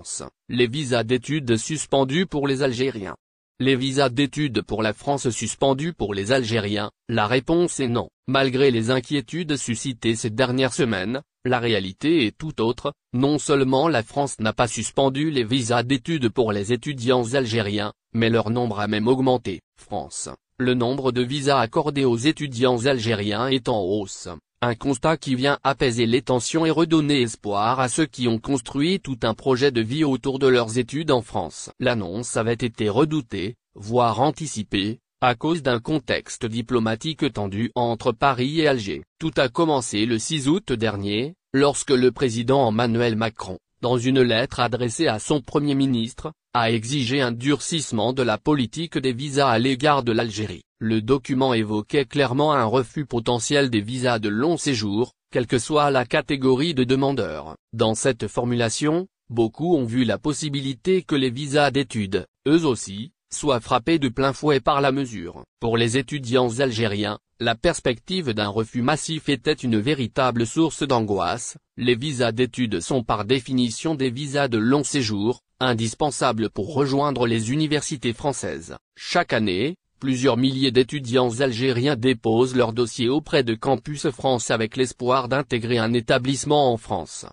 France, les visas d'études suspendus pour les Algériens. Les visas d'études pour la France suspendus pour les Algériens, la réponse est non. Malgré les inquiétudes suscitées ces dernières semaines, la réalité est tout autre. Non seulement la France n'a pas suspendu les visas d'études pour les étudiants algériens, mais leur nombre a même augmenté. France, le nombre de visas accordés aux étudiants algériens est en hausse. Un constat qui vient apaiser les tensions et redonner espoir à ceux qui ont construit tout un projet de vie autour de leurs études en France. L'annonce avait été redoutée, voire anticipée, à cause d'un contexte diplomatique tendu entre Paris et Alger. Tout a commencé le 6 août dernier, lorsque le président Emmanuel Macron, dans une lettre adressée à son Premier ministre, a exigé un durcissement de la politique des visas à l'égard de l'Algérie. Le document évoquait clairement un refus potentiel des visas de long séjour, quelle que soit la catégorie de demandeurs. Dans cette formulation, beaucoup ont vu la possibilité que les visas d'études, eux aussi, soient frappés de plein fouet par la mesure. Pour les étudiants algériens, la perspective d'un refus massif était une véritable source d'angoisse. Les visas d'études sont par définition des visas de long séjour, indispensables pour rejoindre les universités françaises. Chaque année, plusieurs milliers d'étudiants algériens déposent leur dossier auprès de Campus France avec l'espoir d'intégrer un établissement en France.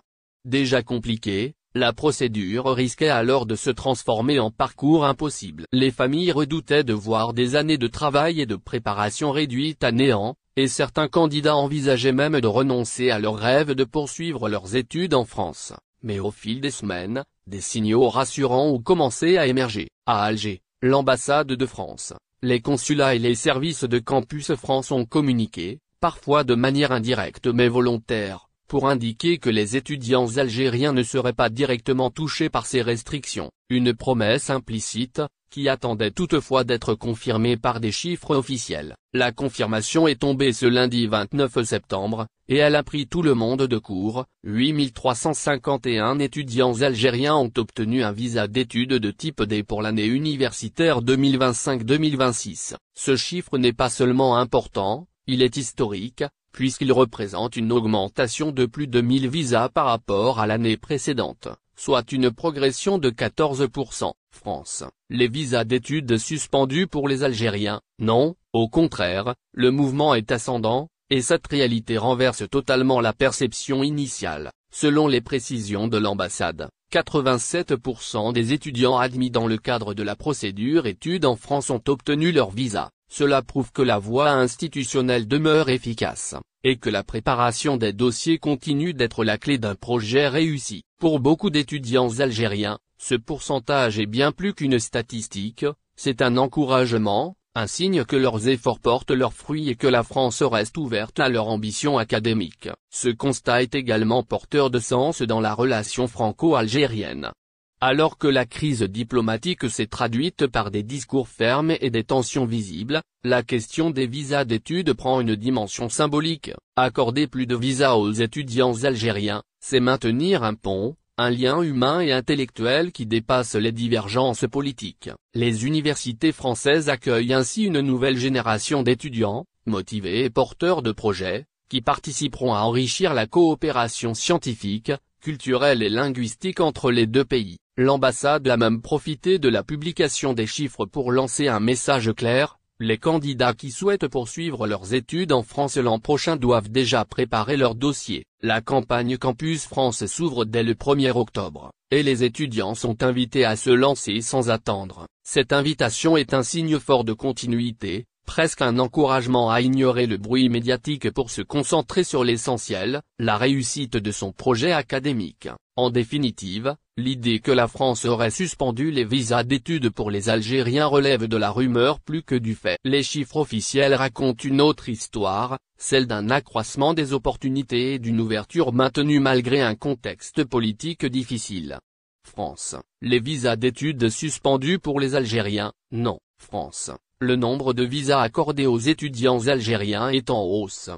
Déjà compliqué, la procédure risquait alors de se transformer en parcours impossible. Les familles redoutaient de voir des années de travail et de préparation réduites à néant, et certains candidats envisageaient même de renoncer à leur rêve de poursuivre leurs études en France. Mais au fil des semaines, des signaux rassurants ont commencé à émerger. À Alger, l'ambassade de France, les consulats et les services de Campus France ont communiqué, parfois de manière indirecte mais volontaire, pour indiquer que les étudiants algériens ne seraient pas directement touchés par ces restrictions. Une promesse implicite, qui attendait toutefois d'être confirmée par des chiffres officiels. La confirmation est tombée ce lundi 29 septembre, et elle a pris tout le monde de court. 8351 étudiants algériens ont obtenu un visa d'études de type D pour l'année universitaire 2025-2026. Ce chiffre n'est pas seulement important, il est historique, puisqu'il représente une augmentation de plus de 1000 visas par rapport à l'année précédente, soit une progression de 14%. France, les visas d'études suspendus pour les Algériens, non, au contraire, le mouvement est ascendant, et cette réalité renverse totalement la perception initiale. Selon les précisions de l'ambassade, 87% des étudiants admis dans le cadre de la procédure études en France ont obtenu leur visa. Cela prouve que la voie institutionnelle demeure efficace, et que la préparation des dossiers continue d'être la clé d'un projet réussi. Pour beaucoup d'étudiants algériens, ce pourcentage est bien plus qu'une statistique, c'est un encouragement, un signe que leurs efforts portent leurs fruits et que la France reste ouverte à leur ambition académique. Ce constat est également porteur de sens dans la relation franco-algérienne. Alors que la crise diplomatique s'est traduite par des discours fermes et des tensions visibles, la question des visas d'études prend une dimension symbolique. Accorder plus de visas aux étudiants algériens, c'est maintenir un pont, un lien humain et intellectuel qui dépasse les divergences politiques. Les universités françaises accueillent ainsi une nouvelle génération d'étudiants, motivés et porteurs de projets, qui participeront à enrichir la coopération scientifique, culturelle et linguistique entre les deux pays. L'ambassade a même profité de la publication des chiffres pour lancer un message clair: les candidats qui souhaitent poursuivre leurs études en France l'an prochain doivent déjà préparer leur dossier. La campagne Campus France s'ouvre dès le 1er octobre, et les étudiants sont invités à se lancer sans attendre. Cette invitation est un signe fort de continuité, presque un encouragement à ignorer le bruit médiatique pour se concentrer sur l'essentiel, la réussite de son projet académique. En définitive, l'idée que la France aurait suspendu les visas d'études pour les Algériens relève de la rumeur plus que du fait. Les chiffres officiels racontent une autre histoire, celle d'un accroissement des opportunités et d'une ouverture maintenue malgré un contexte politique difficile. France, les visas d'études suspendus pour les Algériens, non. France, le nombre de visas accordés aux étudiants algériens est en hausse.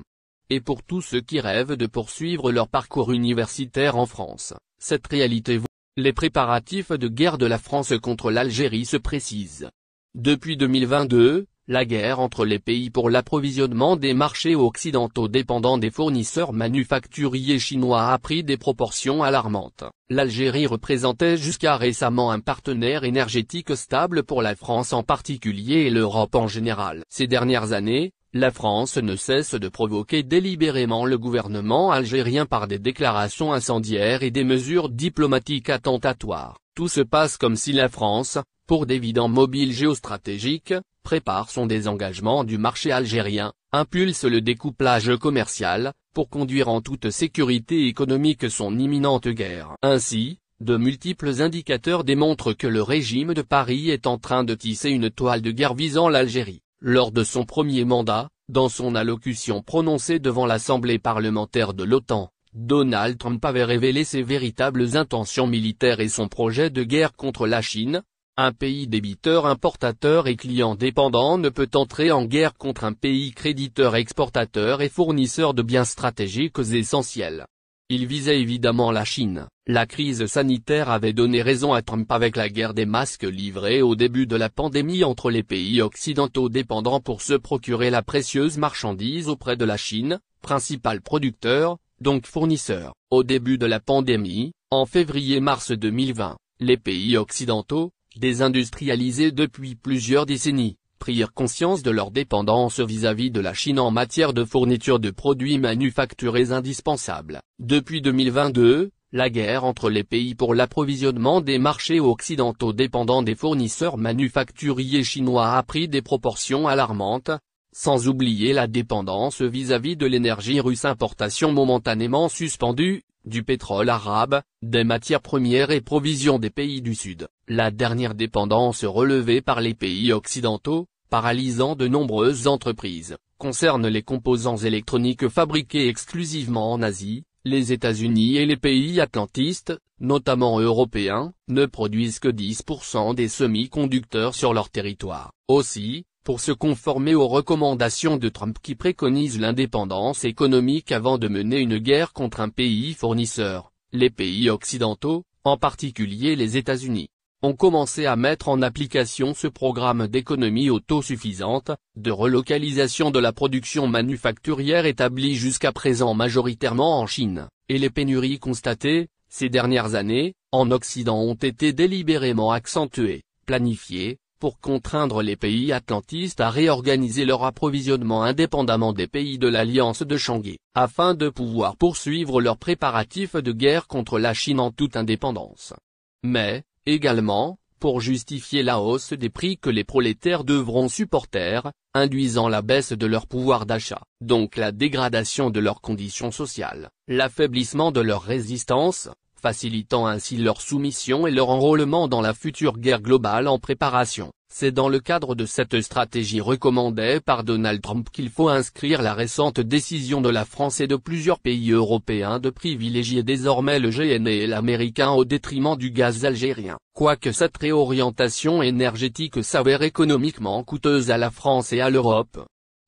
Et pour tous ceux qui rêvent de poursuivre leur parcours universitaire en France, cette réalité vaut. Les préparatifs de guerre de la France contre l'Algérie se précisent. Depuis 2022, la guerre entre les pays pour l'approvisionnement des marchés occidentaux dépendant des fournisseurs manufacturiers chinois a pris des proportions alarmantes. L'Algérie représentait jusqu'à récemment un partenaire énergétique stable pour la France en particulier et l'Europe en général. Ces dernières années, la France ne cesse de provoquer délibérément le gouvernement algérien par des déclarations incendiaires et des mesures diplomatiques attentatoires. Tout se passe comme si la France, pour d'évidents mobiles géostratégiques, prépare son désengagement du marché algérien, impulse le découplage commercial, pour conduire en toute sécurité économique son imminente guerre. Ainsi, de multiples indicateurs démontrent que le régime de Paris est en train de tisser une toile de guerre visant l'Algérie. Lors de son premier mandat, dans son allocution prononcée devant l'Assemblée parlementaire de l'OTAN, Donald Trump avait révélé ses véritables intentions militaires et son projet de guerre contre la Chine. Un pays débiteur importateur et client dépendant ne peut entrer en guerre contre un pays créditeur exportateur et fournisseur de biens stratégiques essentiels. Il visait évidemment la Chine. La crise sanitaire avait donné raison à Trump avec la guerre des masques livrée au début de la pandémie entre les pays occidentaux dépendants pour se procurer la précieuse marchandise auprès de la Chine, principal producteur, donc fournisseur. Au début de la pandémie, en février-mars 2020, les pays occidentaux, désindustrialisés depuis plusieurs décennies, prirent conscience de leur dépendance vis-à-vis de la Chine en matière de fourniture de produits manufacturés indispensables. Depuis 2022, la guerre entre les pays pour l'approvisionnement des marchés occidentaux dépendant des fournisseurs manufacturiers chinois a pris des proportions alarmantes, sans oublier la dépendance vis-à-vis de l'énergie russe, importation momentanément suspendue, du pétrole arabe, des matières premières et provisions des pays du Sud. La dernière dépendance relevée par les pays occidentaux, paralysant de nombreuses entreprises, concerne les composants électroniques fabriqués exclusivement en Asie. Les États-Unis et les pays atlantistes, notamment européens, ne produisent que 10% des semi-conducteurs sur leur territoire. Aussi, pour se conformer aux recommandations de Trump qui préconisent l'indépendance économique avant de mener une guerre contre un pays fournisseur, les pays occidentaux, en particulier les États-Unis, ont commencé à mettre en application ce programme d'économie autosuffisante, de relocalisation de la production manufacturière établie jusqu'à présent majoritairement en Chine, et les pénuries constatées, ces dernières années, en Occident ont été délibérément accentuées, planifiées, pour contraindre les pays atlantistes à réorganiser leur approvisionnement indépendamment des pays de l'Alliance de Shanghai, afin de pouvoir poursuivre leurs préparatifs de guerre contre la Chine en toute indépendance. Mais, également, pour justifier la hausse des prix que les prolétaires devront supporter, induisant la baisse de leur pouvoir d'achat, donc la dégradation de leurs conditions sociales, l'affaiblissement de leur résistance, facilitant ainsi leur soumission et leur enrôlement dans la future guerre globale en préparation. C'est dans le cadre de cette stratégie recommandée par Donald Trump qu'il faut inscrire la récente décision de la France et de plusieurs pays européens de privilégier désormais le GNL américain au détriment du gaz algérien. Quoique cette réorientation énergétique s'avère économiquement coûteuse à la France et à l'Europe.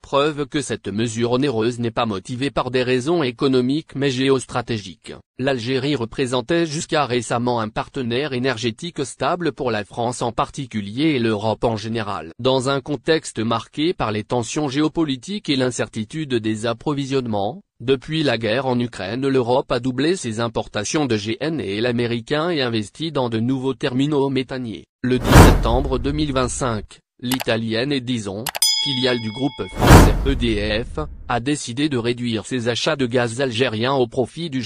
Preuve que cette mesure onéreuse n'est pas motivée par des raisons économiques mais géostratégiques. L'Algérie représentait jusqu'à récemment un partenaire énergétique stable pour la France en particulier et l'Europe en général. Dans un contexte marqué par les tensions géopolitiques et l'incertitude des approvisionnements, depuis la guerre en Ukraine, l'Europe a doublé ses importations de GNL américain et investi dans de nouveaux terminaux méthaniers. Le 10 septembre 2025, l'italienne Edison, filiale du groupe français EDF, a décidé de réduire ses achats de gaz algérien au profit du